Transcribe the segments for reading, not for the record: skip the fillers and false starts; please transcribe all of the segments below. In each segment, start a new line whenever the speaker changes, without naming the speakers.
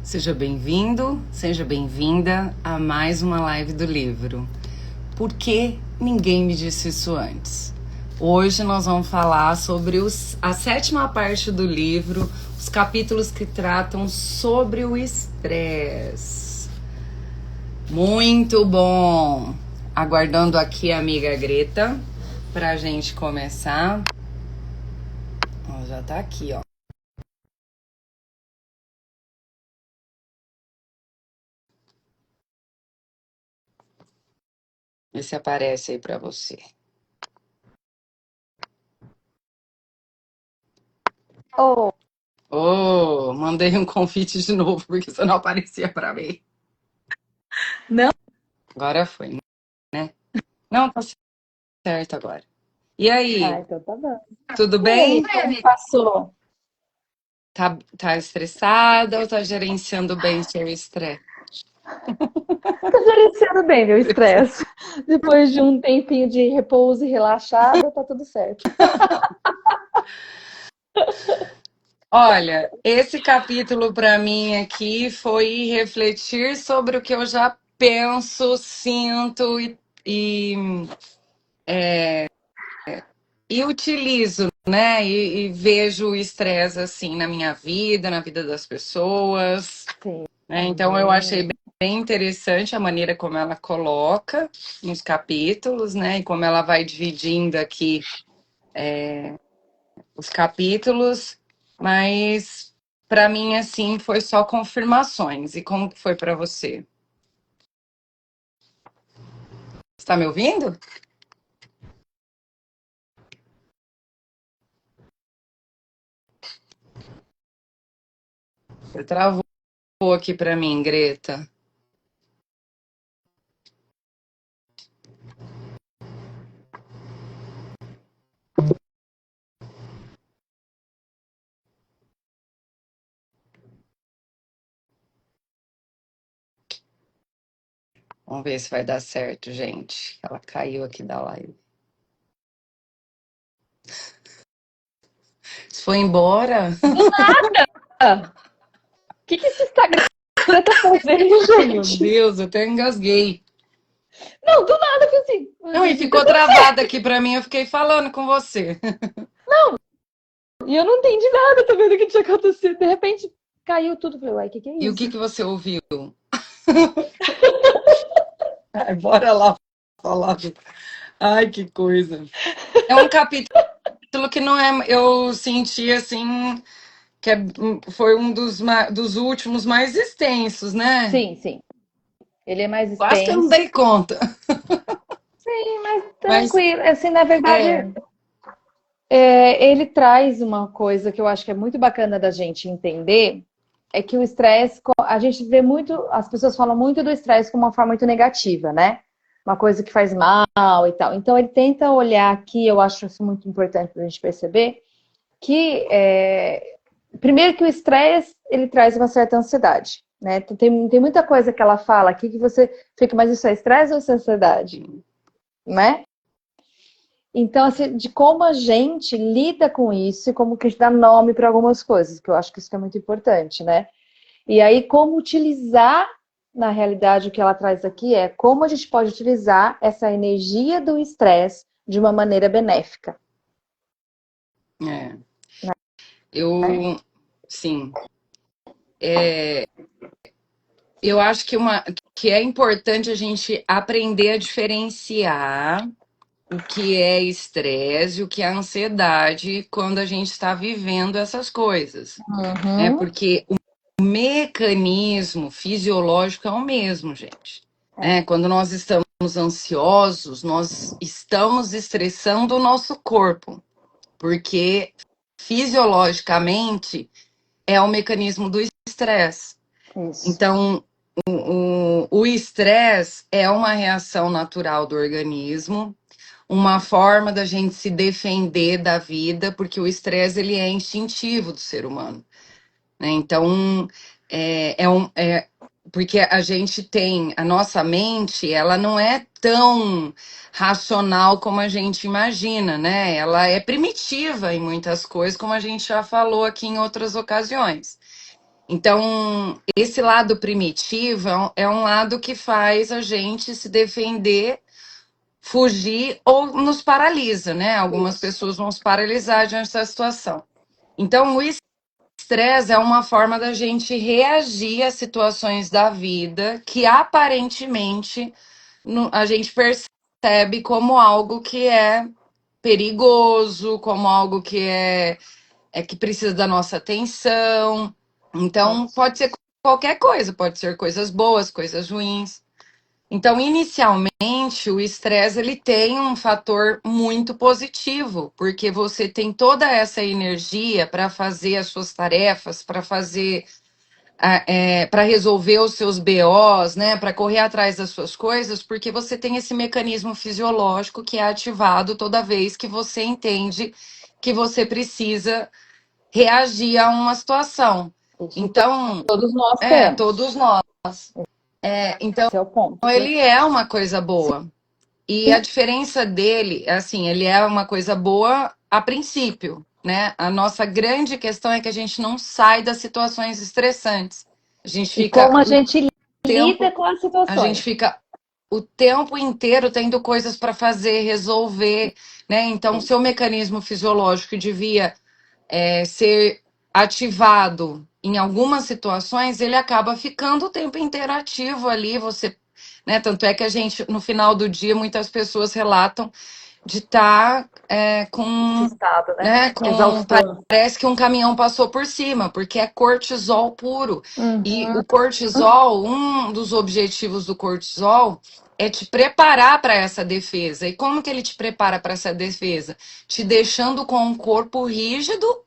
Seja bem-vindo, seja bem-vinda a mais uma live do livro. Por que ninguém me disse isso antes? Hoje nós vamos falar sobre a sétima parte do livro, os capítulos que tratam sobre o estresse. Muito bom! Aguardando aqui a amiga Greta pra gente começar. Ó, já tá aqui, ó. Vê se aparece aí pra você.
Oh,
Oh, mandei um convite de novo, porque você não aparecia pra mim.
não?
Agora foi, né? Não, tá certo agora. E
Ah,
aí,
então tá bom.
tudo
E aí,
bem?
como passou?
Tá estressada ou tá gerenciando bem seu estresse?
Tô gerenciando bem meu estresse. Depois de um tempinho de repouso e relaxada, tá tudo certo.
Olha, esse capítulo para mim aqui foi refletir sobre o que eu já penso, sinto e, e utilizo, né? E vejo o estresse assim na minha vida, na vida das pessoas.
Sim.
Né? Então eu achei bem interessante a maneira como ela coloca nos capítulos, né? E como ela vai dividindo aqui os capítulos, mas para mim assim foi só confirmações. E como que foi para você? Está me ouvindo? Você travou aqui para mim, Greta. Vamos ver se vai dar certo, gente. Ela caiu aqui da live. Você foi embora?
Do nada! O que esse Instagram tá fazendo,
Meu
gente?
Deus, eu até engasguei.
Não, do nada, eu falei
Não, e
assim, tá
ficou
tudo
travado
certo.
aqui para mim, eu fiquei falando com você.
E eu não entendi nada, tô vendo o que tinha acontecido. De repente, caiu tudo. Falei, uai, o que é
E o
isso?
que você ouviu? Ai, bora lá falar. Ai, que coisa. É um capítulo que não é. Eu senti assim foi um dos últimos mais extensos, né?
Sim, sim. Ele é mais
Quase que eu não
extenso.
dei conta.
Sim, mas
Mas
tranquilo. Assim, na verdade,
é,
ele traz uma coisa que eu acho que é muito bacana da gente entender, é que o estresse, a gente vê muito, as pessoas falam muito do estresse como uma forma muito negativa, né? Uma coisa que faz mal e tal. Então ele tenta olhar aqui, eu acho isso muito importante para a gente perceber, que primeiro que o estresse ele traz uma certa ansiedade, né? Tem muita coisa que ela fala aqui que você fica, mas isso é estresse ou isso é ansiedade? Né? Então, assim, de como a gente lida com isso e como que a gente dá nome para algumas coisas, que eu acho que isso é muito importante, né? E aí, como utilizar, na realidade, o que ela traz aqui é como a gente pode utilizar essa energia do estresse de uma maneira benéfica.
é,
Né?
eu sim. Eu acho que é importante a gente aprender a diferenciar o que é estresse e o que é ansiedade quando a gente está vivendo essas coisas, né?
Uhum.
Porque o mecanismo fisiológico é o mesmo, gente. Né? Quando nós estamos ansiosos, nós estamos estressando o nosso corpo, porque fisiologicamente é o mecanismo do estresse.
Isso.
Então, o estresse é uma reação natural do organismo, uma forma da gente se defender da vida, porque o estresse ele é instintivo do ser humano, né? Então, porque a gente tem, a nossa mente, ela não é tão racional como a gente imagina, né? Ela é primitiva em muitas coisas, como a gente já falou aqui em outras ocasiões. Então, esse lado primitivo é um lado que faz a gente se defender, fugir ou nos paralisa, né? Algumas pessoas vão se paralisar diante da situação. Então, o estresse é uma forma da gente reagir a situações da vida que aparentemente a gente percebe como algo que é perigoso, como algo que é que precisa da nossa atenção. Então, pode ser qualquer coisa, pode ser coisas boas, coisas ruins. Então, inicialmente, o estresse ele tem um fator muito positivo, porque você tem toda essa energia para fazer as suas tarefas, para fazer, para resolver os seus BOs, né, para correr atrás das suas coisas, porque você tem esse mecanismo fisiológico que é ativado toda vez que você entende que você precisa reagir a uma situação. Então,
Todos nós temos.
todos nós. Então,
Esse é o ponto.
ele é uma coisa boa. E a diferença dele, assim, ele é uma coisa boa a princípio, né? A nossa grande questão é que a gente não sai das situações estressantes. A gente
E
fica
como a gente lida com as
a
situações.
gente fica o tempo inteiro tendo coisas para fazer, resolver, né? Então, o seu mecanismo fisiológico devia ser ativado em algumas situações, ele acaba ficando o tempo inteiro ativo ali, você, né? Tanto é que a gente, no final do dia, muitas pessoas relatam de estar com,
Esse estado,
né, com
exaustão.
parece que um caminhão passou por cima, porque é cortisol puro. E
Uhum.
o cortisol, um dos objetivos do cortisol é te preparar para essa defesa. E como que ele te prepara para essa defesa? Te deixando com um corpo rígido,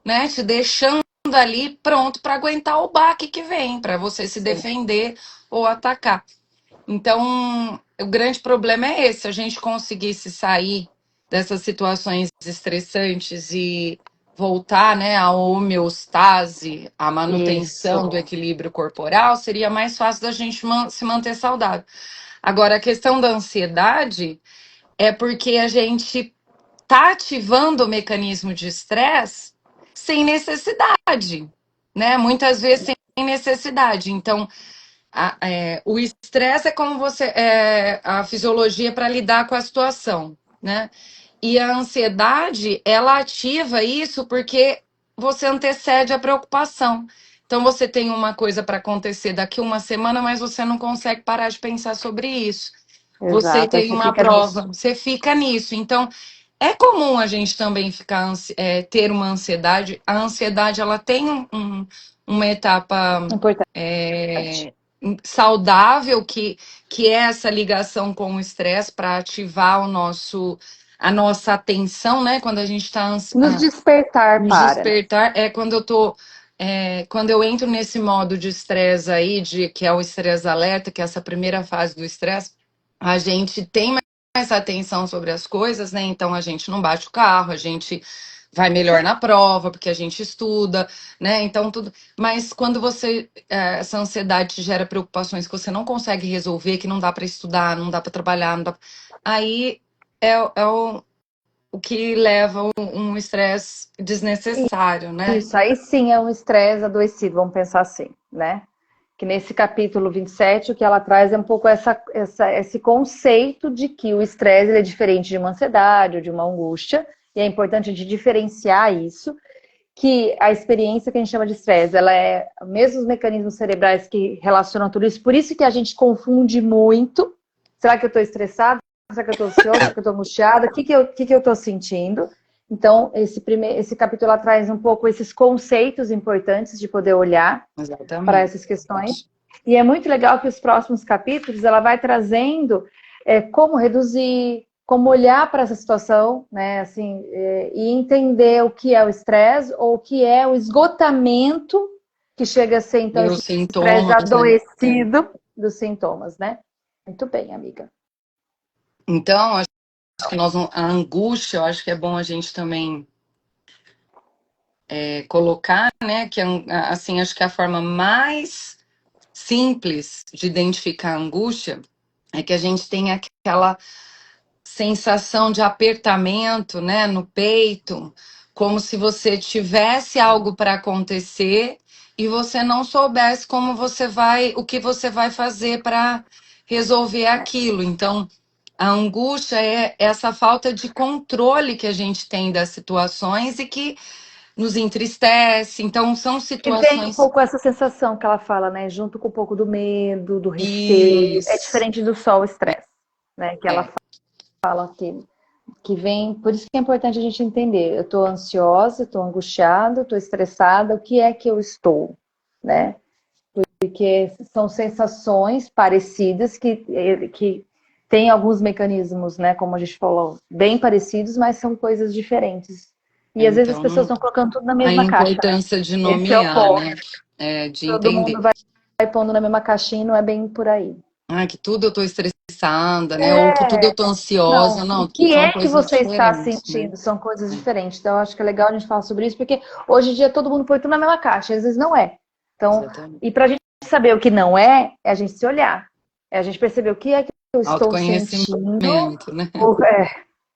né? Te deixando ali pronto para aguentar o baque que vem, para você se defender ou atacar. Então, o grande problema é esse, a gente conseguisse sair dessas situações estressantes e voltar, né, à homeostase, à manutenção do equilíbrio corporal, seria mais fácil da gente se manter saudável. Agora, a questão da ansiedade é porque a gente tá ativando o mecanismo de estresse sem necessidade, né? Muitas vezes sem necessidade. Então, o estresse é como você a fisiologia para lidar com a situação, né? E a ansiedade, ela ativa isso porque você antecede a preocupação. Então você tem uma coisa para acontecer daqui uma semana, mas você não consegue parar de pensar sobre isso. Você
Exato, aí
tem
você
uma
fica
prova,
nisso.
você fica nisso. Então é comum a gente também ficar ter uma ansiedade. A ansiedade ela tem uma etapa
Importante.
saudável que é essa ligação com o estresse para ativar a nossa atenção, né? Quando a gente está
Nos despertar
nos
para, né?
despertar, é quando eu tô quando eu entro nesse modo de estresse aí, que é o estresse alerta, que é essa primeira fase do estresse, a gente tem mais atenção sobre as coisas, né? Então a gente não bate o carro, a gente vai melhor na prova, porque a gente estuda, né? Então tudo. Mas quando essa ansiedade te gera preocupações que você não consegue resolver, que não dá para estudar, não dá para trabalhar, não dá. Aí é o que leva um estresse desnecessário, né?
Isso, aí sim é um estresse adoecido, vamos pensar assim, né? Que nesse capítulo 27, o que ela traz é um pouco esse conceito de que o estresse é diferente de uma ansiedade ou de uma angústia, e é importante a gente diferenciar isso, que a experiência que a gente chama de estresse, ela é mesmo os mecanismos cerebrais que relacionam tudo isso, por isso que a gente confunde muito. Será que eu estou estressada? Será que eu estou ansiosa? Será que eu estou angustiada? O que eu estou sentindo? Então, esse capítulo traz um pouco esses conceitos importantes de poder olhar para essas questões. E é muito legal que os próximos capítulos ela vai trazendo como reduzir, como olhar para essa situação, né, assim, e entender o que é o estresse ou o que é o esgotamento que chega a ser, então, esse estresse adoecido dos sintomas, né? Muito bem, amiga.
Então, acho que a angústia, eu acho que é bom a gente também colocar, né, que assim, acho que a forma mais simples de identificar a angústia é que a gente tem aquela sensação de apertamento, né, no peito, como se você tivesse algo para acontecer e você não soubesse o que você vai fazer para resolver aquilo. Então, a angústia é essa falta de controle que a gente tem das situações e que nos entristece. Então, são
E vem um
situações.
pouco essa sensação que ela fala, né? Junto com um pouco do medo, do receio. É
Isso.
diferente do só o estresse, né? Que ela
É,
fala que vem. Por isso que é importante a gente entender. Eu estou ansiosa, estou angustiada, estou estressada. O que é que eu estou, né? Porque são sensações parecidas que têm alguns mecanismos, né? Como a gente falou, bem parecidos, mas são coisas diferentes. E às vezes as pessoas
então,
estão colocando tudo na
a
mesma caixa, né?
importância de
Esse é o
nomear,
ponto.
né? É, de
Todo mundo
entender.
vai pondo na mesma caixinha e não é bem por aí.
Ah, que tudo eu tô estressada, né? Ou que tudo eu tô ansiosa.
Não, o
Não,
que
são
é que
coisas
você está
diferentes, né?
sentindo? São coisas diferentes. Então, eu acho que é legal a gente falar sobre isso, porque hoje em dia todo mundo põe tudo na mesma caixa, às vezes não é. Então,
Exatamente.
e para a gente saber o que não é a gente se olhar. É a gente perceber o que é que eu estou sentindo,
Autoconhecimento, né?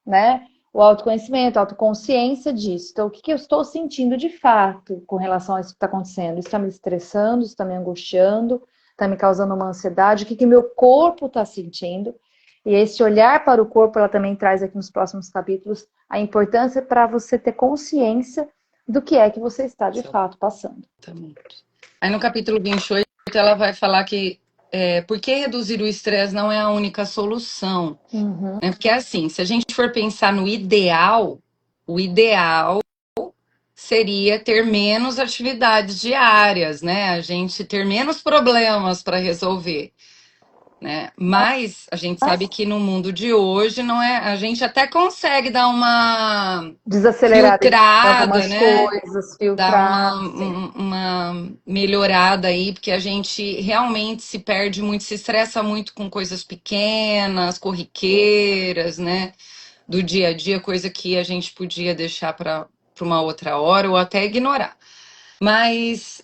né? O autoconhecimento, a autoconsciência disso. Então, o que eu estou sentindo de fato com relação a isso que está acontecendo? Isso está me estressando, isso está me angustiando, está me causando uma ansiedade, o que meu corpo está sentindo? E esse olhar para o corpo, ela também traz aqui nos próximos capítulos a importância para você ter consciência do que é que você está de fato passando.
Exatamente. Aí no capítulo 28, ela vai falar que por que reduzir o estresse não é a única solução.
Uhum.
Né? Porque assim, se a gente for pensar no ideal, o ideal seria ter menos atividades diárias, né? A gente ter menos problemas para resolver. Né? Mas a gente sabe que no mundo de hoje não é, a gente até consegue dar uma
Desacelerar em
filtrada,
algumas
né?
coisas,
Dar
filtrar, sim.
uma melhorada aí, porque a gente realmente se perde muito, se estressa muito com coisas pequenas, corriqueiras, né? Do dia a dia, coisa que a gente podia deixar para uma outra hora ou até ignorar. Mas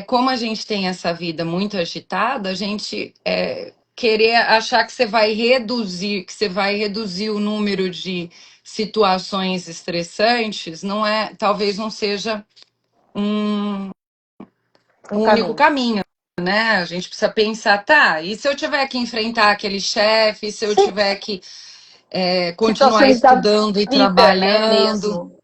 como a gente tem essa vida muito agitada, a gente querer achar que você vai reduzir o número de situações estressantes, não é, talvez não seja um,
O
um único
caminho.
caminho, né? A gente precisa pensar, tá, e se eu tiver que enfrentar aquele chefe, se eu
Sim.
tiver que continuar
Situações da
estudando e
vida, né,
trabalhando,
mesmo.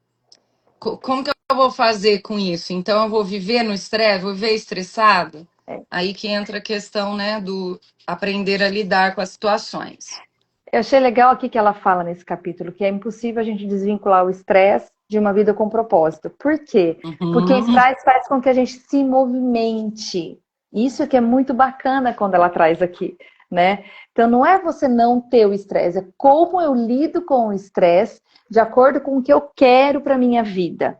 como que eu vou fazer com isso? Então eu vou viver no estresse, vou viver estressado?
É.
Aí que entra a questão, né, do aprender a lidar com as situações.
Eu achei legal aqui que ela fala nesse capítulo que é impossível a gente desvincular o estresse de uma vida com propósito. Por quê? Porque o
Uhum,
estresse faz com que a gente se movimente. Isso que é muito bacana quando ela traz aqui, né? Então não é você não ter o estresse, é como eu lido com o estresse de acordo com o que eu quero para minha vida,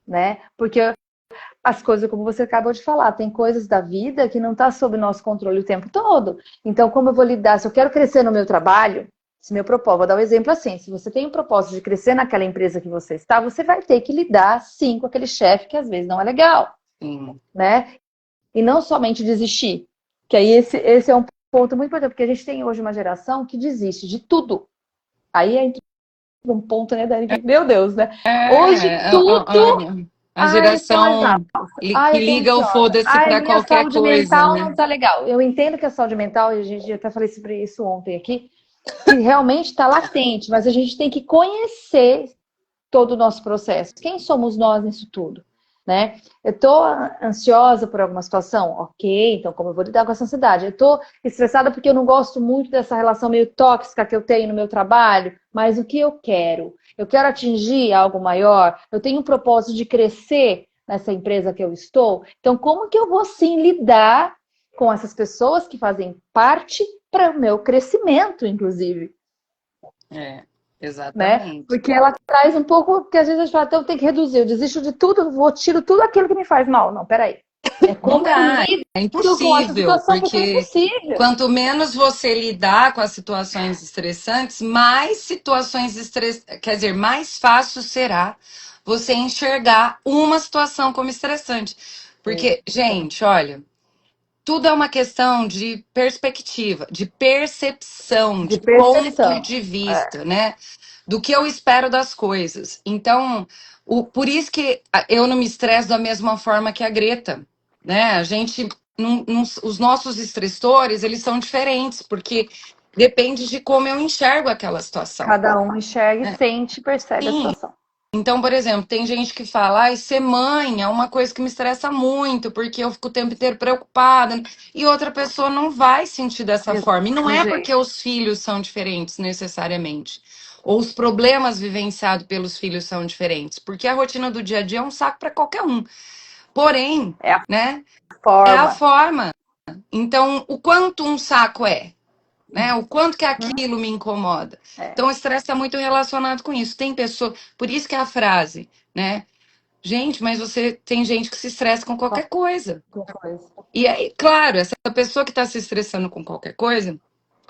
né? Porque as coisas, como você acabou de falar, tem coisas da vida que não está sob nosso controle o tempo todo. Então, como eu vou lidar? Se eu quero crescer no meu trabalho, se meu propósito, vou dar um exemplo assim, se você tem um propósito de crescer naquela empresa que você está, você vai ter que lidar, sim, com aquele chefe que às vezes não é legal,
sim.
né? E não somente desistir. Que aí esse é um ponto muito importante, porque a gente tem hoje uma geração que desiste de tudo. Aí é um ponto, né, Dani? Meu Deus, né? Hoje tudo.
A
Ah, eu tô exausta.
geração
Ah,
que
eu tô
liga o
ansiosa.
foda-se
Ai,
para
minha
qualquer
saúde
coisa,
mental não
né?
tá legal. Eu entendo que a saúde mental, e a gente até falei sobre isso ontem aqui, que realmente está latente, mas a gente tem que conhecer todo o nosso processo. Quem somos nós nisso tudo? Né? Eu estou ansiosa por alguma situação? Ok, então como eu vou lidar com essa ansiedade? Eu estou estressada porque eu não gosto muito dessa relação meio tóxica que eu tenho no meu trabalho, mas o que eu quero? Eu quero atingir algo maior? Eu tenho um propósito de crescer nessa empresa que eu estou? Então, como que eu vou sim lidar com essas pessoas que fazem parte para o meu crescimento, inclusive?
É,
Né?
exatamente.
Porque ela traz um pouco que às vezes a gente fala, então tem que reduzir, eu desisto de tudo, vou tiro tudo aquilo que me faz mal. Não, peraí. É
Não
como eu
dá,
lido
é
com essa
impossível,
situação, porque é
porque
impossível.
quanto menos você lidar com as situações estressantes, mais situações estressantes, quer dizer, mais fácil será você enxergar uma situação como estressante. Porque, gente, olha, tudo é uma questão de perspectiva, de percepção,
De
de ponto
percepção.
de vista, né? Do que eu espero das coisas. Então, por isso que eu não me estresso da mesma forma que a Greta. né? A gente, os nossos estressores, eles são diferentes, porque depende de como eu enxergo aquela situação,
Cada um enxerga,
né?
sente e percebe a
Sim.
situação.
Então, por exemplo, tem gente que fala, ai, ser mãe é uma coisa que me estressa muito, porque eu fico o tempo inteiro preocupada, e outra pessoa não vai sentir dessa forma. E não
Mesmo
é
jeito.
porque os filhos são diferentes necessariamente, ou os problemas vivenciados pelos filhos são diferentes, porque a rotina do dia a dia é um saco para qualquer um. Porém,
É a
né, é a
forma.
forma. Então, o quanto um saco é, né? O quanto que aquilo me incomoda.
É,
Então, o estresse está muito relacionado com isso. Tem pessoa, por isso que é a frase, né? Gente, mas você tem gente que se estressa com qualquer coisa.
qualquer coisa.
E aí, claro, essa pessoa que está se estressando com qualquer coisa,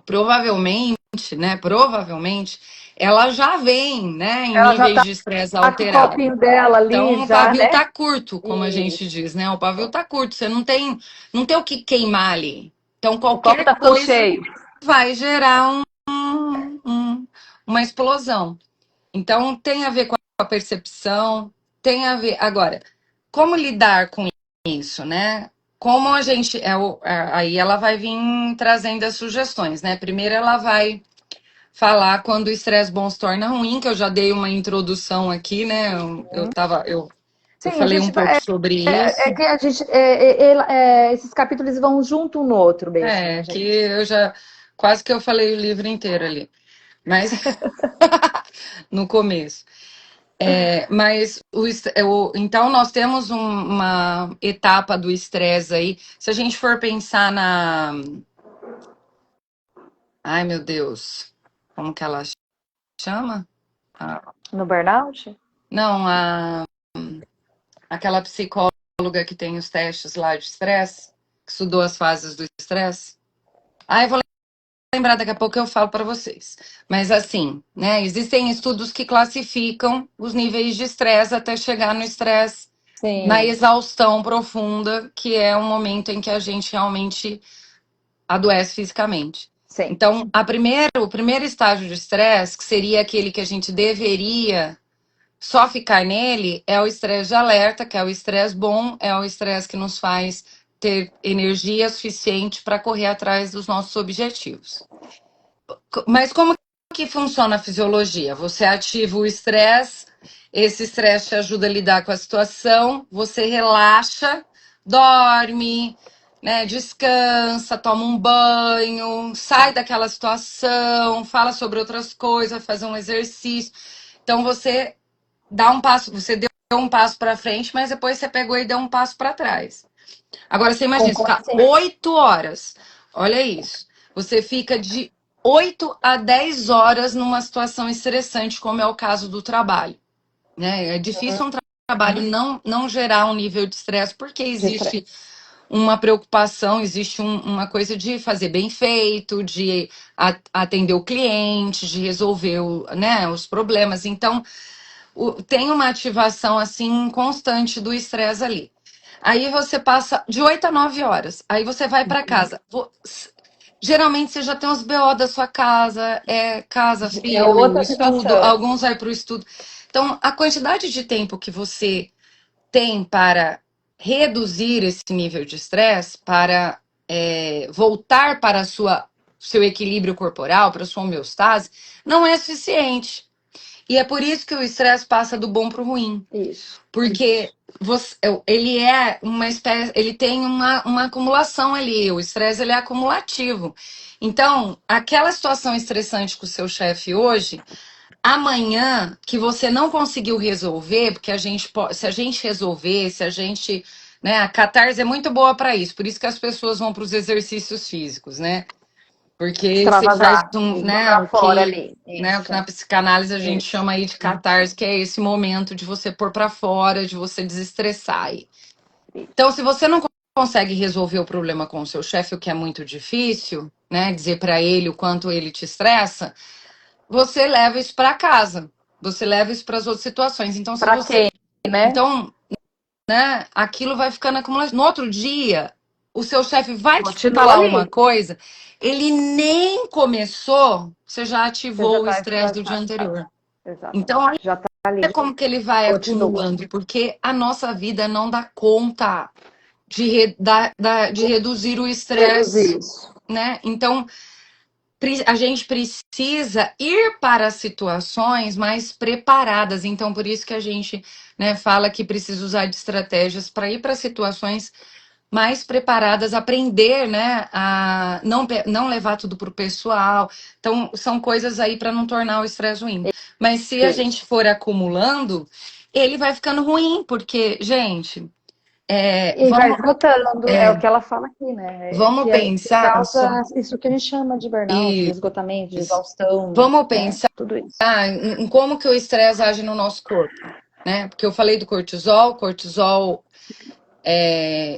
provavelmente, né? Provavelmente, ela já vem, né, em
Ela já
níveis de estresse
tá com o
alterado.
copinho dela ali,
Então, o
já,
pavio
né?
tá curto, como a gente
Isso.
diz, né? O pavio tá curto, você não tem o que queimar ali. Então,
O copo
qualquer
tá ficando
coisa
cheio.
vai gerar uma explosão. Então, tem a ver com a percepção, tem a ver. Agora, como lidar com isso, né? Como a gente. Aí ela vai vir trazendo as sugestões, né? Primeiro, ela vai falar quando o estresse bom se torna ruim, que eu já dei uma introdução aqui, né? Eu
Sim, a
falei um
gente
pouco sobre
é
isso.
que a gente esses capítulos vão junto um no outro mesmo, né,
Que
gente?
eu já. Quase que eu falei o livro inteiro ali. Mas no começo. Mas então nós temos uma etapa do estresse aí. Se a gente for pensar na. Ai, meu Deus. Como que ela chama? Ah,
No burnout?
não, aquela psicóloga que tem os testes lá de estresse, que estudou as fases do estresse. Eu vou lembrar daqui a pouco, eu falo para vocês. Mas assim, né? Existem estudos que classificam os níveis de estresse até chegar no estresse na
Sim,
exaustão profunda, que é um momento em que a gente realmente adoece fisicamente.
sim.
Então, o primeiro estágio de estresse, que seria aquele que a gente deveria só ficar nele, é o estresse de alerta, que é o estresse bom, é o estresse que nos faz ter energia suficiente para correr atrás dos nossos objetivos. Mas como que funciona a fisiologia? Você ativa o estresse, esse estresse te ajuda a lidar com a situação, você relaxa, dorme, né, descansa, toma um banho, sai daquela situação, fala sobre outras coisas, faz um exercício. Então você dá um passo, você deu um passo para frente, mas depois você pegou e deu um passo para trás. Agora você imagina, você
Concordo,
ficar
sim.
8 horas. Olha isso. Você fica de 8 a 10 horas numa situação estressante, como é o caso do trabalho. Né? É difícil um trabalho não gerar um nível de estresse, porque
De
existe
estresse.
uma preocupação, existe uma coisa de fazer bem feito, de atender o cliente, de resolver né, os problemas. Então, tem uma ativação assim constante do estresse ali. Aí você passa de 8 a 9 horas. Aí você vai para casa. Geralmente você já tem os BO da sua casa, casa,
É
filho,
outra
estudo,
situação.
alguns vai para o estudo. Então, a quantidade de tempo que você tem para reduzir esse nível de estresse, para voltar para seu equilíbrio corporal, para a sua homeostase, não é suficiente. E é por isso que o estresse passa do bom para o ruim.
Isso.
Porque ele é uma espécie, ele tem uma acumulação ali. O estresse ele é acumulativo. Então, aquela situação estressante com o seu chefe hoje, amanhã que você não conseguiu resolver, porque se a gente resolver, se a gente, né, a catarse é muito boa para isso. Por isso que as pessoas vão para os exercícios físicos, né? Porque você faz
Extravasar.
né,
Jogar fora ali.
o que
Isso.
na psicanálise a gente
Isso.
chama aí de catarse, que é esse momento de você pôr para fora, de você desestressar aí. Então, se você não consegue resolver o problema com o seu chefe, o que é muito difícil, né, dizer para ele o quanto ele te estressa, você leva isso para casa. Você leva isso para as outras situações. Então, se
Pra
você,
quem, né?
então, né, aquilo vai ficando acumulado. No outro dia, o seu chefe vai te
Continua
falar uma
ali.
coisa, ele nem começou, você já
Você já
ativou o
tá
estresse do dia
estressado.
anterior. Então,
Exatamente. Já tá
olha
ali.
como que ele vai
Continua.
acumulando, porque a nossa vida não dá conta. de reduzir o estresse, né? Então, a gente precisa ir para situações mais preparadas. Então, por isso que a gente, né, fala que precisa usar de estratégias para ir para situações mais preparadas, aprender, né, a não levar tudo para o pessoal. Então, são coisas aí para não tornar o estresse ruim. Mas se a gente for acumulando, ele vai ficando ruim, porque, gente,
E vai esgotando, é o que ela fala aqui, né?
Vamos
Que
pensar
causa isso que a gente chama de burnout, de esgotamento, de exaustão,
vamos
né?
pensar
Tudo isso.
em como que o estresse age no nosso corpo, né? Porque eu falei do cortisol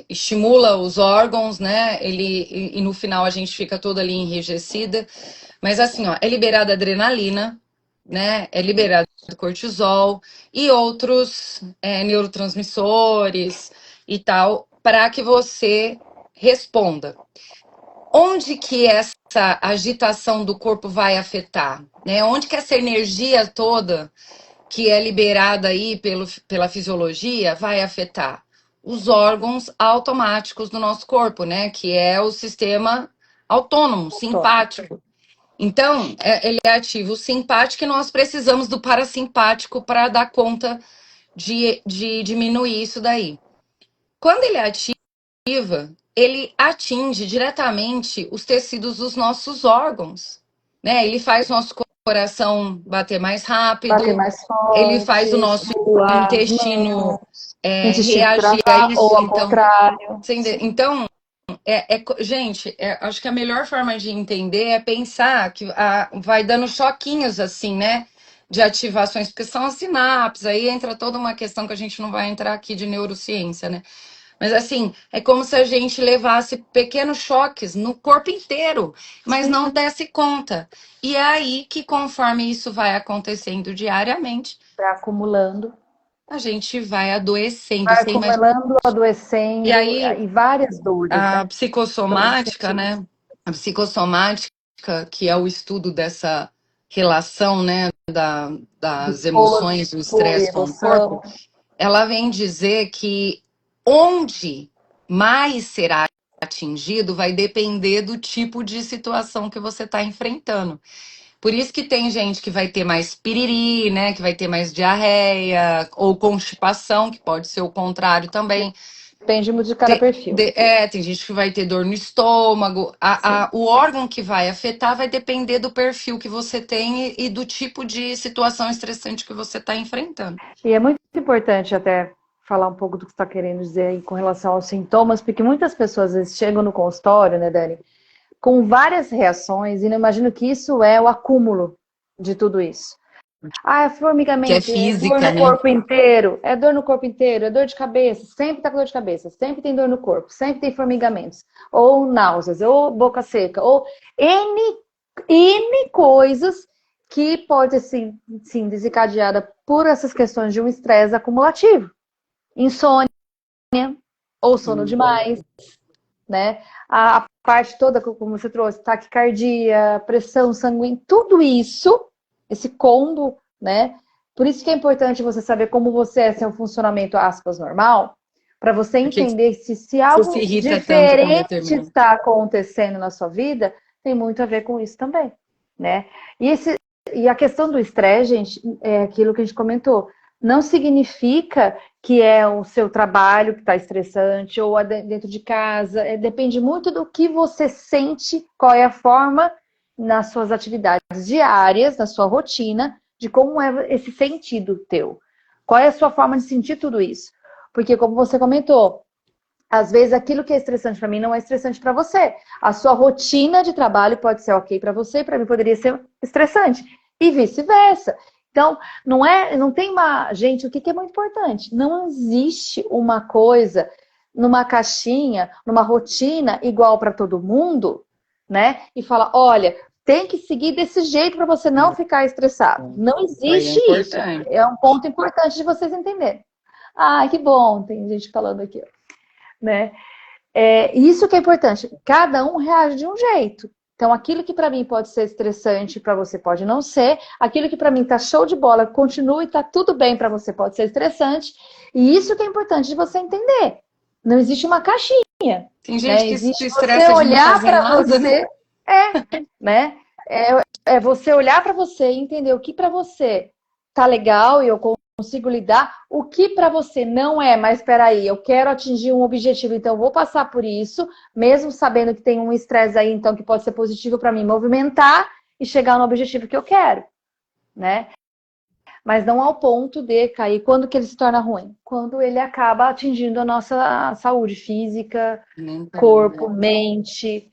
estimula os órgãos, né? E no final a gente fica toda ali enrijecida. Mas assim, ó, é liberada adrenalina, né? É liberado cortisol e outros neurotransmissores e tal, para que você responda. Onde que essa agitação do corpo vai afetar, né? Onde que essa energia toda que é liberada aí pela fisiologia vai afetar os órgãos automáticos do nosso corpo, né? Que é o sistema autônomo, simpático. Então, ele ativa o simpático e nós precisamos do parasimpático para dar conta de diminuir isso daí. Quando ele ativa, ele atinge diretamente os tecidos dos nossos órgãos, né? Ele faz nosso coração bater mais rápido,
mais forte,
ele faz o nosso intestino reagir a isso.
Ou ao contrário.
Então, gente, acho que a melhor forma de entender é pensar que vai dando choquinhos assim, né? De ativações, porque são as sinapses, aí entra toda uma questão que a gente não vai entrar aqui de neurociência, né? Mas assim, é como se a gente levasse pequenos choques no corpo inteiro, mas não desse conta. E é aí que, conforme isso vai acontecendo diariamente,
vai acumulando.
a gente vai adoecendo.
Vai acumulando, adoecendo,
e aí,
e várias dores.
a
né?
psicossomática, né? A psicossomática, que é o estudo dessa relação, né, das emoções, do estresse com o corpo, ela vem dizer que onde mais será atingido vai depender do tipo de situação que você está enfrentando. Por isso que tem gente que vai ter mais piriri, né? Que vai ter mais diarreia, ou constipação, que pode ser o contrário também.
Depende muito de cada perfil.
Tem gente que vai ter dor no estômago. O órgão que vai afetar vai depender do perfil que você tem e do tipo de situação estressante que você está enfrentando.
E é muito importante até falar um pouco do que você está querendo dizer aí com relação aos sintomas, porque muitas pessoas às vezes chegam no consultório, né, Dani, com várias reações, e não imagino que isso é o acúmulo de tudo isso. É formigamento,
que é física,
dor no corpo inteiro, é dor no corpo inteiro, é dor de cabeça, sempre tá com dor de cabeça, sempre tem dor no corpo, sempre tem formigamentos, ou náuseas, ou boca seca, ou N coisas que pode ser, sim, desencadeada por essas questões de um estresse acumulativo. Insônia, ou sono demais, né? A parte toda, como você trouxe, taquicardia, pressão sanguínea, tudo isso, esse combo, né? Por isso que é importante você saber como você é seu funcionamento, aspas, normal, para você entender se algo diferente está acontecendo na sua vida, tem muito a ver com isso também, né? E a questão do estresse, gente, é aquilo que a gente comentou. Não significa que é o seu trabalho que está estressante ou dentro de casa. Depende muito do que você sente, qual é a forma nas suas atividades diárias, na sua rotina, de como é esse sentido teu. Qual é a sua forma de sentir tudo isso? Porque, como você comentou, às vezes aquilo que é estressante para mim não é estressante para você. A sua rotina de trabalho pode ser ok para você, para mim poderia ser estressante. E vice-versa. Então, não tem uma... Gente, o que é muito importante? Não existe uma coisa numa caixinha, numa rotina igual para todo mundo, né? E fala, olha, tem que seguir desse jeito para você não ficar estressado. Não existe isso. É um ponto importante de vocês entenderem. Ah, que bom, tem gente falando aqui, né? Isso que é importante. Cada um reage de um jeito. Então, aquilo que para mim pode ser estressante, para você pode não ser. Aquilo que para mim tá show de bola, continua e tá tudo bem para você, pode ser estressante. E isso que é importante de você entender, Não existe uma caixinha,
Tem gente
né?
que se
Existe você
estressa de não
olhar
fazer
para
nada, né?
você, né? É você olhar para você e entender o que para você tá legal e eu consigo lidar, o que para você não é, mas espera aí, eu quero atingir um objetivo, então eu vou passar por isso, mesmo sabendo que tem um estresse aí, então que pode ser positivo para mim movimentar e chegar no objetivo que eu quero, né? Mas não ao ponto de cair. Quando que ele se torna ruim? Quando ele acaba atingindo a nossa saúde física,
Mental,
corpo,
né?
mente,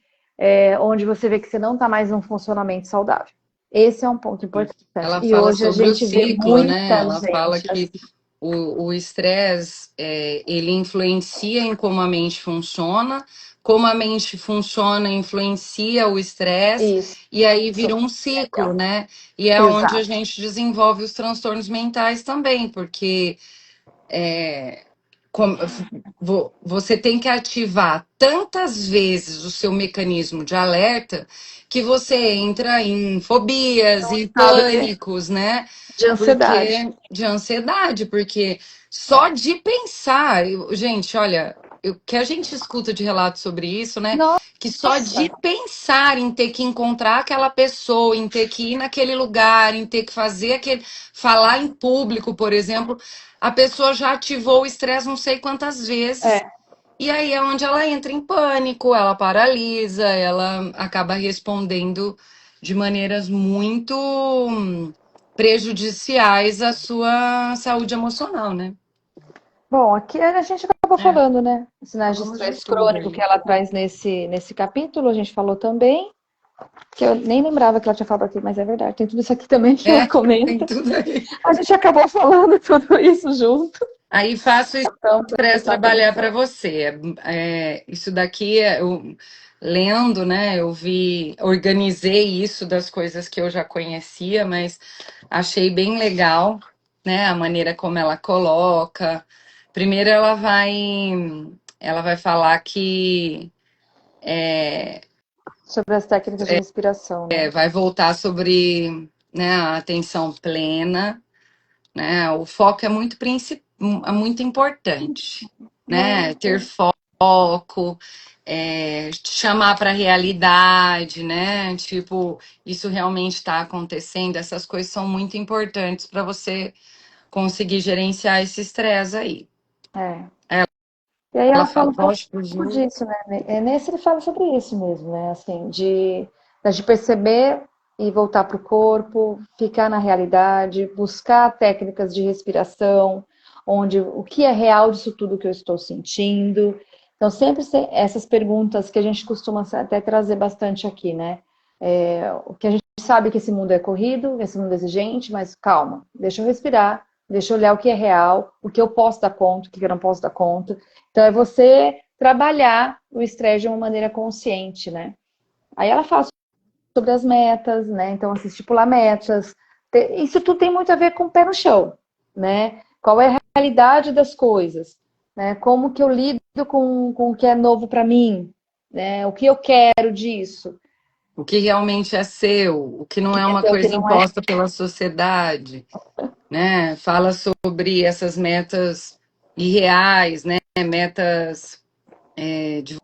onde você vê que você não está mais num funcionamento saudável. Esse é um ponto importante.
Ela
E
fala
hoje a
sobre o
gente vê
ciclo, né?
muita
Ela fala
gente
que
assim.
o estresse, ele influencia em como a mente funciona influencia o estresse,
Isso,
e aí vira um ciclo,
legal.
né? E é onde a
Exato.
gente desenvolve os transtornos mentais também, porque com- você tem que ativar tantas vezes o seu mecanismo de alerta que você entra em fobias, em
Estado
pânicos, né?
de ansiedade.
Porque de ansiedade, porque só de pensar, gente, olha, o que a gente escuta de relatos sobre isso, né? Que só de
Nossa,
pensar em ter que encontrar aquela pessoa, em ter que ir naquele lugar, em ter que fazer aquele, falar em público, por exemplo, a pessoa já ativou o estresse não sei quantas vezes.
é.
E aí é onde ela entra em pânico, ela paralisa, ela acaba respondendo de maneiras muito prejudiciais à sua saúde emocional, né?
Bom, aqui a gente acabou
É,
falando, né? Sinais de
falamos de
estresse
tudo
crônico
aí.
que ela traz nesse capítulo, a gente falou também. Que eu nem lembrava que ela tinha falado aqui, mas é verdade. Tem tudo isso aqui também que ela
É, tem
comenta.
tudo aí.
A gente acabou falando tudo isso junto.
Aí faço o
Então,
estresse
prestar
trabalhar para
atenção.
você. Isso daqui, eu lendo, né? Eu vi, organizei isso das coisas que eu já conhecia, mas achei bem legal, né? A maneira como ela coloca. Primeiro, ela vai falar que
Sobre as técnicas de respiração, né?
vai voltar sobre, né, a atenção plena, né? O foco é é muito importante, né? Ter foco, chamar para a realidade, né? Tipo, isso realmente está acontecendo. Essas coisas são muito importantes para você conseguir gerenciar esse estresse aí.
É. E aí
Ela
ela fala
fala,
um pouco
lógico, Ju,
disso, né? Nesse ele fala sobre isso mesmo, né? Assim, de perceber e voltar para o corpo, ficar na realidade, buscar técnicas de respiração, onde o que é real disso tudo que eu estou sentindo. Então, sempre essas perguntas que a gente costuma até trazer bastante aqui, né? O que a gente sabe que esse mundo é corrido, esse mundo é exigente, mas calma, deixa eu respirar, deixa eu olhar o que é real, o que eu posso dar conta, o que eu não posso dar conta. Então, é você trabalhar o estresse de uma maneira consciente, né? Aí ela fala sobre as metas, né? Então, assim, estipular metas. Isso tudo tem muito a ver com o pé no chão, né? Qual é a realidade das coisas, né? Como que eu lido com o que é novo para mim, né? O que eu quero disso,
o que realmente é seu, o que não é uma
o que
coisa
não é.
imposta pela sociedade, né? Fala sobre essas metas irreais, né? Metas de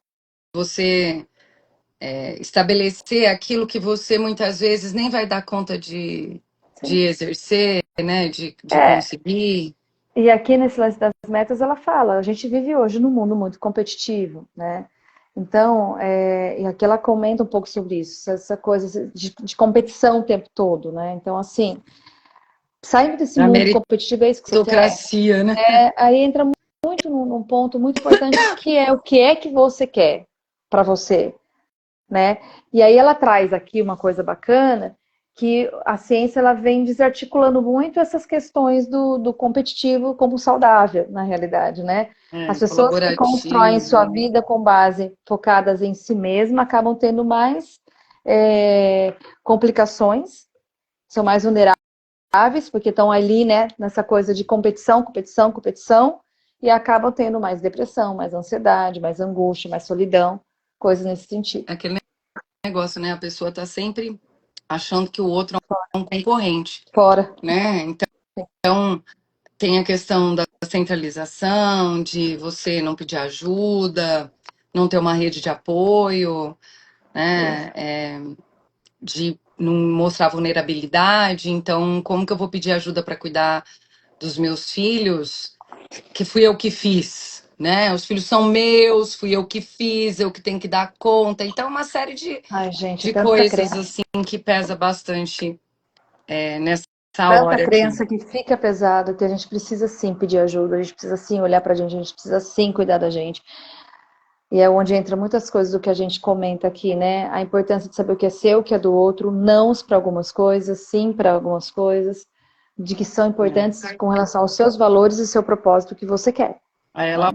você estabelecer aquilo que você muitas vezes nem vai dar conta de
Sim.
exercer, né? De
É,
conseguir.
e aqui nesse lance das metas, ela fala, a gente vive hoje num mundo muito competitivo, né? Então, e aqui ela comenta um pouco sobre isso, essa coisa de competição o tempo todo, né? Então, assim, saindo desse
A
mundo competitivo, é isso que você quer?
meritocracia, né?
Aí entra muito num ponto muito importante, que é o que é que você quer para você, né? E aí ela traz aqui uma coisa bacana, que a ciência ela vem desarticulando muito essas questões do competitivo como saudável, na realidade, né? As pessoas que constroem sua
Colaborativo.
vida com base focadas em si mesma acabam tendo mais complicações, são mais vulneráveis, porque estão ali, né, nessa coisa de competição, competição, competição, e acabam tendo mais depressão, mais ansiedade, mais angústia, mais solidão, coisas nesse sentido.
É aquele negócio, né? A pessoa tá sempre achando que o outro é um concorrente,
Fora.
né? Então, tem a questão da centralização, de você não pedir ajuda, não ter uma rede de apoio, né? De não mostrar vulnerabilidade. Então, como que eu vou pedir ajuda para cuidar dos meus filhos, que fui eu que fiz, né? Os filhos são meus, fui eu que fiz, eu que tenho que dar conta. Então, uma série
Ai, gente,
de
tanta
coisas
crença.
assim que pesa bastante nessa
Tanta
hora aqui.
crença que fica pesado, que a gente precisa sim pedir ajuda, a gente precisa sim olhar pra gente, a gente precisa sim cuidar da gente. E é onde entra muitas coisas do que a gente comenta aqui, né? A importância de saber o que é seu, o que é do outro, nãos para algumas coisas, sim para algumas coisas, de que são importantes com relação aos seus valores e seu propósito que você quer.
Aí ela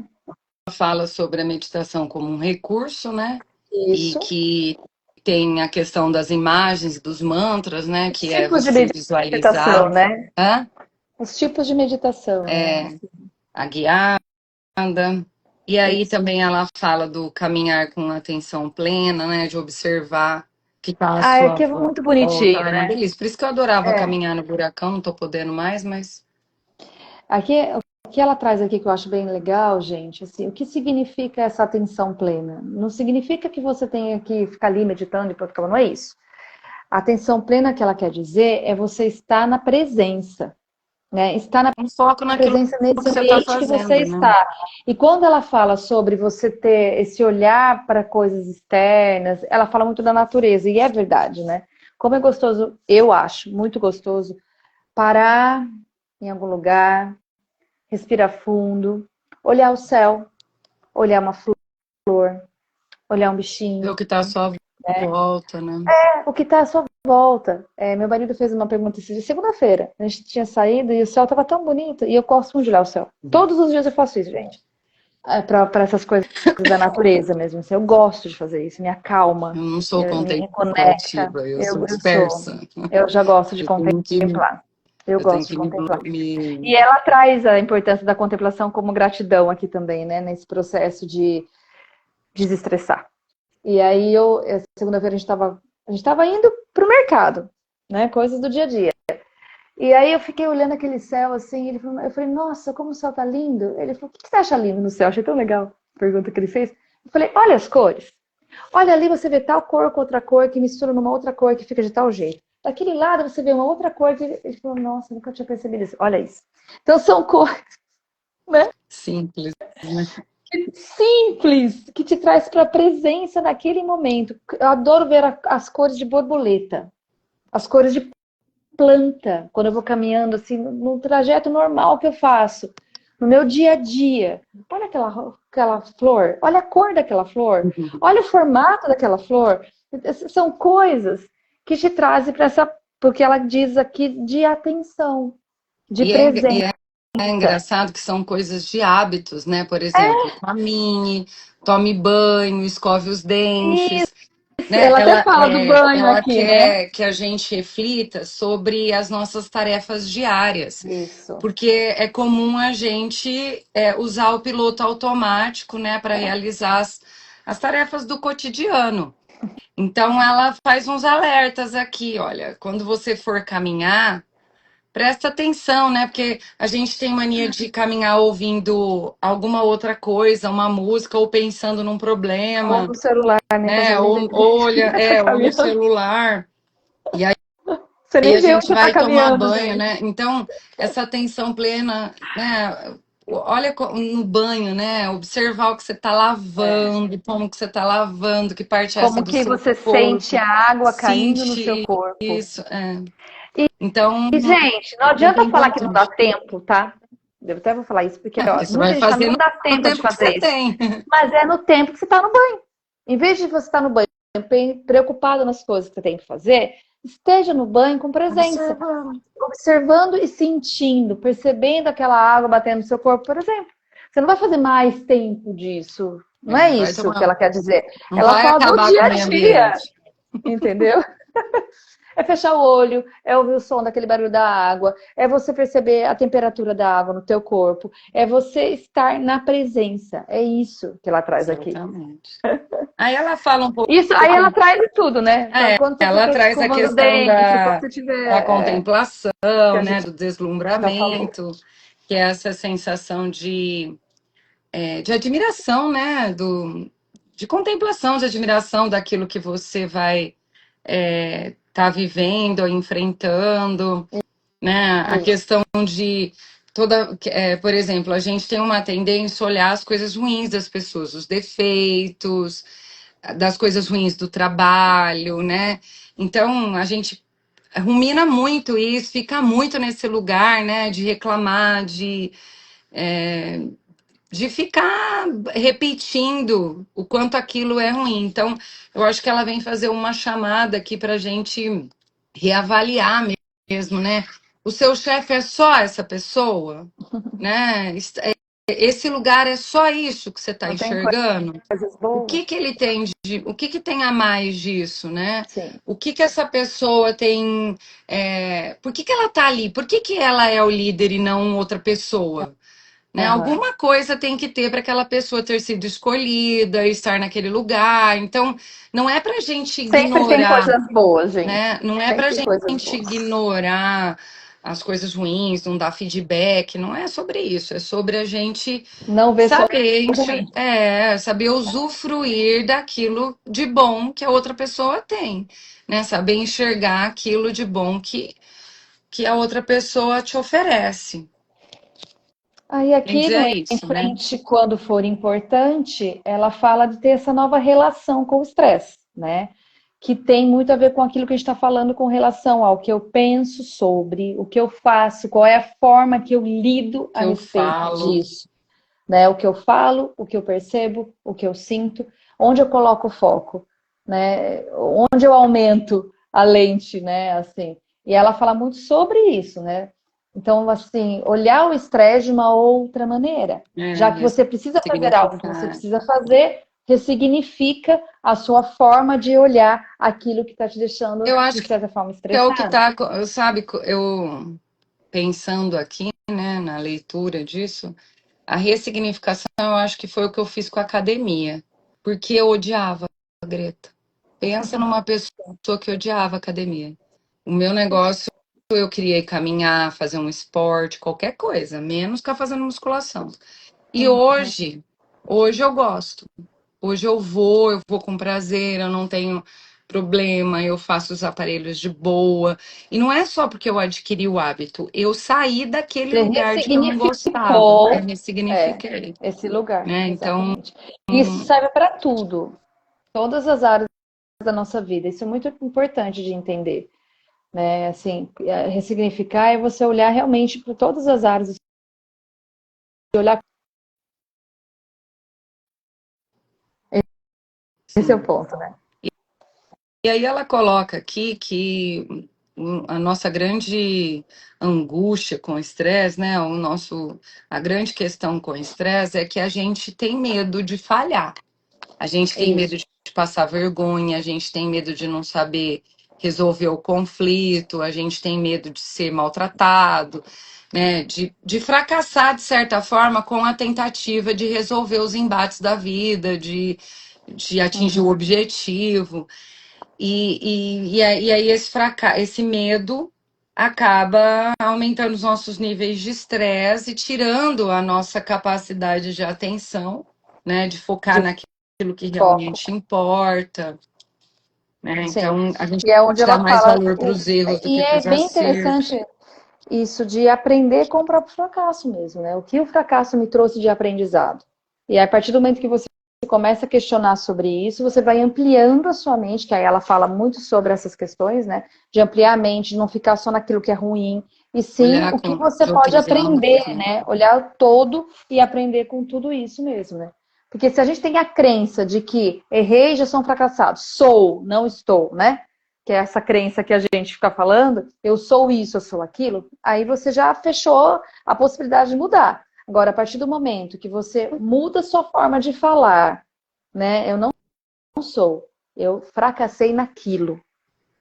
fala sobre a meditação como um recurso, né? E
Isso.
que tem a questão das imagens, dos mantras, né?
Os
Que é
tipos de
você
meditação,
visualizar
né?
hã?
Os tipos de meditação, né?
A guiada. E aí
Isso.
também ela fala do caminhar com atenção plena, né? De observar que está à
Ah, é
sua
que é muito
volta.
bonitinho,
É uma
né?
delícia. Por isso que eu adorava
É.
caminhar no buracão, não tô podendo mais, mas
Aqui, o que ela traz aqui que eu acho bem legal, gente, assim, o que significa essa atenção plena? Não significa que você tenha que ficar ali meditando e pronto, não é isso. A atenção plena que ela quer dizer é você estar na presença, né? Estar na
um foco naquilo
presença
que
nesse
você está
ambiente que você
fazendo, né?
está. E quando ela fala sobre você ter esse olhar para coisas externas, ela fala muito da natureza, e é verdade, né? Como é gostoso, eu acho, muito gostoso, parar em algum lugar, respirar fundo, olhar o céu, olhar uma flor, olhar um
Ver
bichinho,
o que está à sua volta, né?
o que está à sua volta. Meu marido fez uma pergunta de segunda-feira. A gente tinha saído e o céu estava tão bonito. E eu gosto muito de olhar o céu. Todos os dias eu faço isso, gente. Para essas coisas da natureza mesmo. Assim, eu gosto de fazer isso, me acalma,
Eu não sou
me reconecta.
contemplativa, eu sou
Eu sou.
dispersa.
Eu já gosto de
Eu tenho que,
contemplar. Eu
eu tenho
gosto de
que
contemplar.
me...
E ela traz a importância da contemplação como gratidão aqui também, né? Nesse processo de desestressar. E aí segunda-feira a gente estava indo pro mercado, né? Coisas do dia a dia. E aí eu fiquei olhando aquele céu assim, eu falei, nossa, como o céu tá lindo. Ele falou, o que você acha lindo no céu? Achei tão legal a pergunta que ele fez. Eu falei, olha as cores. Olha ali você vê tal cor com outra cor que mistura numa outra cor que fica de tal jeito. Daquele lado você vê uma outra cor que ele falou, nossa, nunca tinha percebido isso. Olha isso. Então são cores, né?
Simples, né?
Simples, que te traz para a presença naquele momento. Eu adoro ver as cores de borboleta, as cores de planta, quando eu vou caminhando assim, no trajeto normal que eu faço, no meu dia a dia. Olha aquela flor, olha a cor daquela flor, olha o formato daquela flor. São coisas que te trazem para essa, porque ela diz aqui, de atenção, de
E é, e
presença.
é engraçado que são coisas de hábitos, né? Por exemplo, caminhe, tome banho, escove os dentes,
Isso,
né?
ela até fala do banho
Ela
aqui, né?
quer que a gente reflita sobre as nossas tarefas diárias,
Isso.
porque é comum a gente usar o piloto automático, né, para realizar as tarefas do cotidiano. Então, ela faz uns alertas aqui, olha, quando você for caminhar, presta atenção, né? Porque a gente tem mania de caminhar ouvindo alguma outra coisa, uma música, ou pensando num
Ou
problema,
no celular, né? Que às
né?
vezes nem vê que a gente tá
Ou no
caminhando.
celular. E
Você
aí
nem
a
vê onde
gente
você tá
vai tomar
caminhando,
banho,
gente.
né? Então, essa atenção plena, né? Olha no banho, né? Observar o que você está lavando, como que você está lavando, que parte é essa
Como
do
que
seu
você sente
corpo.
a água caindo no seu
Sentir
corpo.
isso. Então,
E, gente, não
super
adianta falar que não dá
importante.
tempo, tá? Eu até vou falar isso, porque ó,
Porque você
muita
vai
gente fala,
fazer
não dá
no
tempo de
tempo que
fazer
você
isso.
tem.
Mas é no tempo que você tá no banho. Em vez de você estar no banho preocupado nas coisas que você tem que fazer, esteja no banho com presença,
Observando.
observando e sentindo, percebendo aquela água batendo no seu corpo, por exemplo. Você não vai fazer mais tempo disso. Não é
Não vai
isso que
tomar,
ela quer dizer.
não
Ela
vai
fala do
acabar com
dia
o
a
meio
dia,
ambiente.
entendeu? É fechar o olho, é ouvir o som daquele barulho da água, é você perceber a temperatura da água no teu corpo, é você estar na presença. É isso que ela traz aqui.
Exatamente. Aí ela fala um pouco.
Isso, aí ela traz de tudo, né? Quando você
Ela
estiver
traz a
escovando o
questão
dente, quando
da,
você
da
tiver. Que
contemplação,
a
né?
gente
Do
já falou.
deslumbramento. que é essa sensação de admiração, né? De contemplação, de admiração daquilo que você vai tá vivendo ou enfrentando, né? A questão de por exemplo, a gente tem uma tendência a olhar as coisas ruins das pessoas, os defeitos, das coisas ruins do trabalho, né? Então a gente rumina muito isso, fica muito nesse lugar, né? De reclamar, de ficar repetindo o quanto aquilo é ruim. Então, eu acho que ela vem fazer uma chamada aqui para a gente reavaliar mesmo, né? O seu chefe é só essa pessoa, né? Esse lugar é só isso que você está
Não tem
enxergando?
coisas
O
boas?
que que ele tem o que que tem a mais disso, né?
Sim.
O que que essa pessoa tem, por que que ela tá ali? Por que que ela é o líder e não outra pessoa? Né?
Aham.
Alguma coisa tem que ter para aquela pessoa ter sido escolhida, estar naquele lugar. Então, não é para a gente
Sempre tem
ignorar,
coisas boas, gente.
né? Não é para a
Sempre tem coisas
gente
boas.
ignorar as coisas ruins, não dar feedback. Não é sobre isso. É sobre a gente
Não vê só
saber,
ruim.
saber usufruir daquilo de bom que a outra pessoa tem, né? Saber enxergar aquilo de bom que a outra pessoa te oferece.
Aí
Quer
aqui
dizer,
no
é
Em
isso, né?
Frente, quando for importante, ela fala de ter essa nova relação com o estresse, né? Que tem muito a ver com aquilo que a gente está falando com relação ao que eu penso sobre, o que eu faço, qual é a forma que eu lido a
Que eu
respeito
falo.
disso, né? O que eu falo, o que eu percebo, o que eu sinto, onde eu coloco o foco, né? Onde eu aumento a lente, né? Assim. E ela fala muito sobre isso, né? Então, assim, olhar o estresse de uma outra maneira. Já que você precisa fazer algo que você
Significar.
precisa fazer, ressignifica a sua forma de olhar aquilo que está te deixando,
Eu
de
acho que
certa forma,
é o que
estressado.
está, sabe, eu pensando aqui, né, na leitura disso, a ressignificação eu acho que foi o que eu fiz com a academia, porque eu odiava a Greta. Pensa numa pessoa que odiava a academia. O meu negócio, eu queria ir caminhar, fazer um esporte, qualquer coisa, menos ficar fazendo musculação. E hoje eu gosto. Hoje eu vou com prazer, eu não tenho problema, eu faço os aparelhos de boa. E não é só porque eu adquiri o hábito, eu saí daquele
Você
lugar de que eu não gostava, eu
ressignificou,
ressignifiquei,
esse lugar,
né? Então,
exatamente. Isso serve para tudo, todas as áreas da nossa vida. Isso é muito importante de entender, né? Assim, ressignificar é você olhar realmente para todas as áreas e olhar. Esse é o
sim.
ponto, né?
E aí ela coloca aqui que a nossa grande angústia com o estresse, né? A grande questão com o estresse é que a gente tem medo de falhar. A gente tem medo
Isso.
de passar vergonha, a gente tem medo de não saber resolver o conflito, a gente tem medo de ser maltratado, né? De fracassar, de certa forma, com a tentativa de resolver os embates da vida, de atingir o
Uhum.
objetivo. E aí esse medo acaba aumentando os nossos níveis de estresse e tirando a nossa capacidade de atenção, né? De focar
De
naquilo que
foco,
realmente importa, né?
sim.
Então a gente
E é onde
dá
ela
mais
fala,
valor para os erros do
e
que para
é
os
bem
acertos.
interessante isso de aprender com o próprio fracasso mesmo, né? O que o fracasso me trouxe de aprendizado. E a partir do momento que você começa a questionar sobre isso, você vai ampliando a sua mente, que aí ela fala muito sobre essas questões, né? De ampliar a mente, de não ficar só naquilo que é ruim, e sim
Olhar
o que
com,
você
de
pode
outros ângulos,
aprender,
né?
né? Olhar o todo e aprender com tudo isso mesmo, né? Porque se a gente tem a crença de que errei, já sou um fracassado, sou, não estou, né? Que é essa crença que a gente fica falando, eu sou isso, eu sou aquilo, aí você já fechou a possibilidade de mudar. Agora, a partir do momento que você muda a sua forma de falar, né? Eu não sou, eu fracassei naquilo.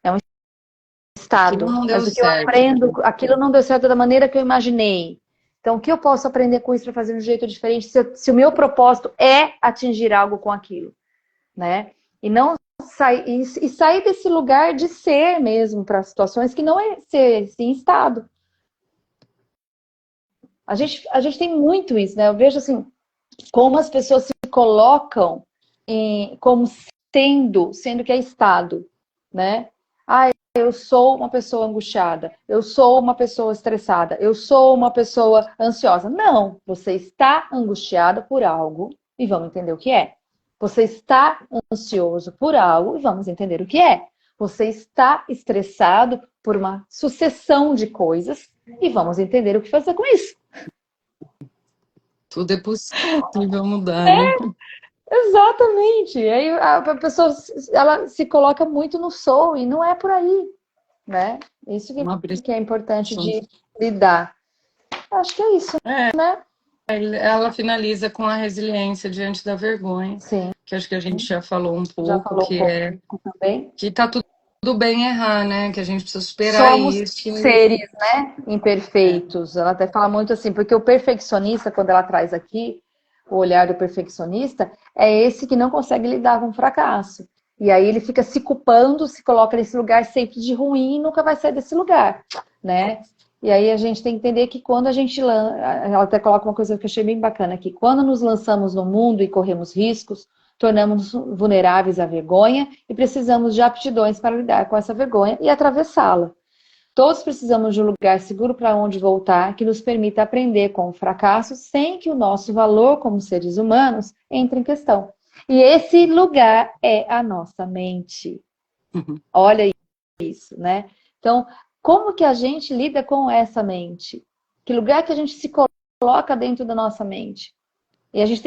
É um
Aquilo
estado.
não deu
Mas o que eu
certo.
aprendo, aquilo não deu certo da maneira que eu imaginei. Então, o que eu posso aprender com isso para fazer de um jeito diferente se o meu propósito é atingir algo com aquilo, né? E não sair desse lugar de ser mesmo para situações que não é ser sim estado. A gente tem muito isso, né? Eu vejo assim, como as pessoas se colocam como sendo que é estado, né? Ah, eu sou uma pessoa angustiada, eu sou uma pessoa estressada, eu sou uma pessoa ansiosa. Não, você está angustiada por algo e vamos entender o que é. Você está ansioso por algo e vamos entender o que é. Você está estressado por uma sucessão de coisas e vamos entender o que fazer com isso.
Tudo é possível mudar, né?
Exatamente. Aí a pessoa ela se coloca muito no sou e não é por aí, né? Isso
Uma
que é importante
pressão.
de lidar. Acho que é isso, né?
Ela finaliza com a resiliência diante da vergonha,
Sim,
que acho que a gente já falou um
já
pouco,
falou um
que é
pouco também.
que tá tudo bem errar, né? Que a gente precisa superar
Somos
isso.
seres, né,
É,
imperfeitos. Ela até fala muito assim, porque o perfeccionista, quando ela traz aqui o olhar do perfeccionista, é esse que não consegue lidar com o fracasso. E aí ele fica se culpando, se coloca nesse lugar sempre de ruim e nunca vai sair desse lugar, né? E aí a gente tem que entender que quando a gente ela até coloca uma coisa que eu achei bem bacana aqui, quando nos lançamos no mundo e corremos riscos, tornamos-nos vulneráveis à vergonha e precisamos de aptidões para lidar com essa vergonha e atravessá-la. Todos precisamos de um lugar seguro para onde voltar, que nos permita aprender com o fracasso, sem que o nosso valor como seres humanos entre em questão. E esse lugar é a nossa mente.
uhum.
Olha isso, né? Então, como que a gente lida com essa mente? Que lugar que a gente se coloca dentro da nossa mente? E a gente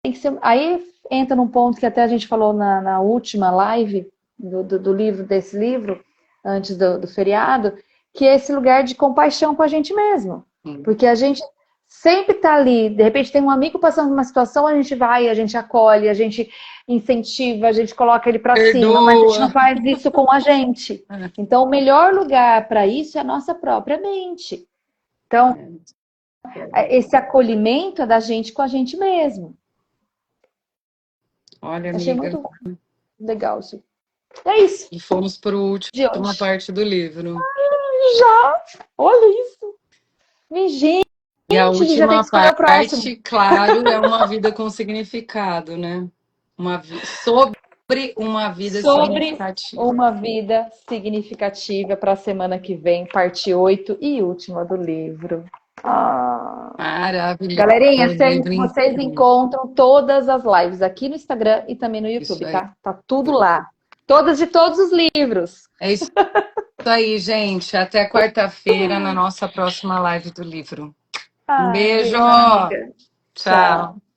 tem que ser. Aí entra num ponto que até a gente falou na última live do livro, desse livro, antes do feriado, que é esse lugar de compaixão com a gente mesmo. Porque a gente sempre tá ali, de repente tem um amigo passando por uma situação, a gente vai, a gente acolhe, a gente incentiva, a gente coloca ele para cima, mas a gente não
Perdoa.
faz isso com a gente. Então, o melhor lugar para isso é a nossa própria mente. Então, esse acolhimento é da gente com a gente mesmo.
Olha,
Achei
amiga,
muito legal isso. É isso
e fomos para a
de
última
hoje.
parte do livro.
Já! Olha isso! Minha gente,
E a
a gente já tem que
última
escolher o próximo.
parte, claro, é uma vida com significado, né? Sobre uma vida
Sobre
significativa.
uma vida significativa para a semana que vem, parte 8 e última do livro. Ah.
Maravilhoso.
Galerinha,
Livro
vocês
incrível.
encontram todas as lives aqui no Instagram e também no
Isso
YouTube,
aí.
tá? Tá tudo lá. Todas de todos os livros.
É isso aí, gente. Até quarta-feira na nossa próxima live do livro. Um
Ai,
beijo.
beijo, amiga.
Tchau.
Tchau.